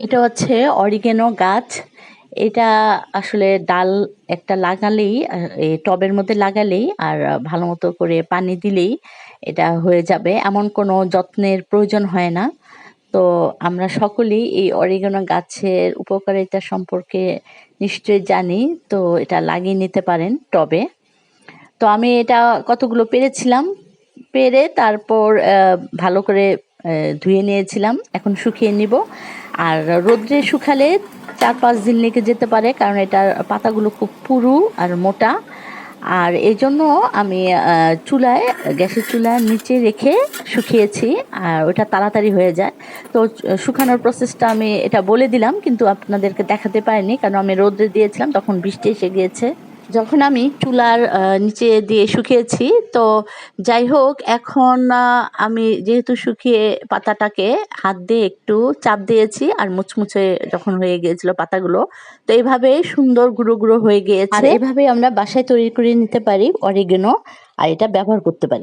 এটা হচ্ছে অরিগেনো গাছ। এটা আসলে ডাল একটা লাগালেই এই টবের মধ্যে লাগালেই আর ভালো মতো করে পানি দিলেই এটা হয়ে যাবে। এমন কোনো যত্নের প্রয়োজন হয় না। তো আমরা সকলেই এই অরিগেনো গাছের উপকারিতা সম্পর্কে নিশ্চয়ই জানি। তো এটা লাগিয়ে নিতে পারেন টবে। তো আমি এটা কতগুলো পেরেছিলাম। পেরে তারপর ভালো করে ধুয়ে নিয়েছিলাম। এখন শুকিয়ে নিব। আর রোদ্রে শুকালে ৪-৫ দিন লেগে যেতে পারে, কারণ এটার পাতাগুলো খুব পুরু আর মোটা। আর এজন্য আমি চুলায়, গ্যাসের চুলার নিচে রেখে শুকিয়েছি। আর ওটা তাড়াতাড়ি হয়ে যায়। তো শুকানোর প্রসেসটা আমি এটা বলে দিলাম, কিন্তু আপনাদেরকে দেখাতে পারিনি, কারণ আমি রোদ্রে দিয়েছিলাম তখন বৃষ্টি এসে গিয়েছে। যখন আমি চুলার নিচে দিয়ে শুকিয়েছি, তো যাই হোক, এখন আমি যেহেতু শুকিয়ে পাতাটাকে হাত দিয়ে একটু চাপ দিয়েছি আর মুচমুচে যখন হয়ে গিয়েছিল পাতাগুলো, তো এইভাবে সুন্দর গুঁড়ো গুঁড়ো হয়ে গিয়েছে। আর এভাবে আমরা বাসায় তৈরি করে নিতে পারি অরিগেনো, আর এটা ব্যবহার করতে পারি।